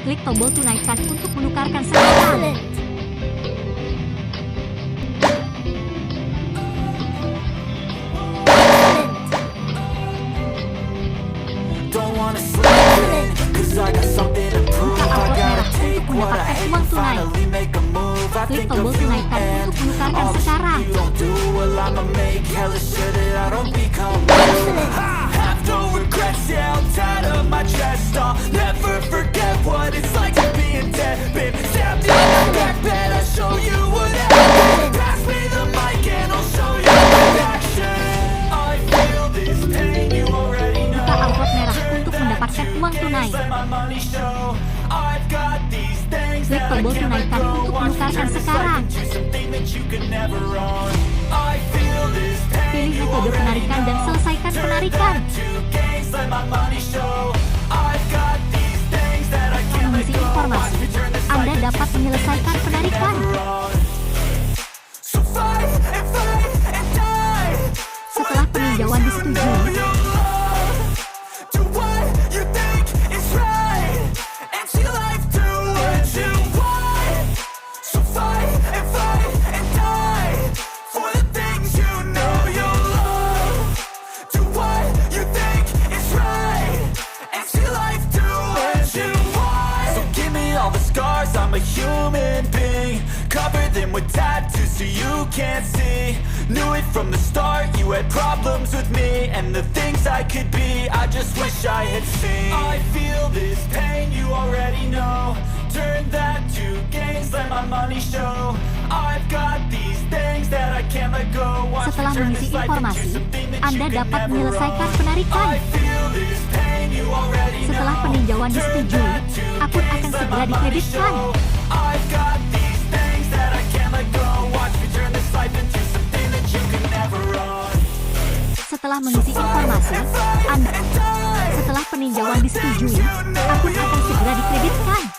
Klik tombol tunaikan untuk menukarkan sekarang. Buka upload merah untuk mendapatkan uang tunai. Klik tombol tunaikan untuk menukarkan sekarang. Uang tunai. Klik tombol tunaikan untuk menukarkan sekarang. Pilih metode penarikan dan selesaikan penarikan. Mengisi informasi, Anda dapat menyelesaikan penarikan. Setelah peninjauan disetujui, I'm a human being. Cover them with tattoos so you can't see. Knew it from the start, you had problems with me and the things I could be, I just wish I had seen. I feel this pain, you already know. Turn that to gains, let my money show. I've got these things that I can't let go. Setelah mengisi informasi, Anda dapat menyelesaikan penarikan. Setelah peninjauan disetujui, akun akan segera dikreditkan. Setelah mengisi informasi, Anda setelah peninjauan disetujui, akun akan segera dikreditkan.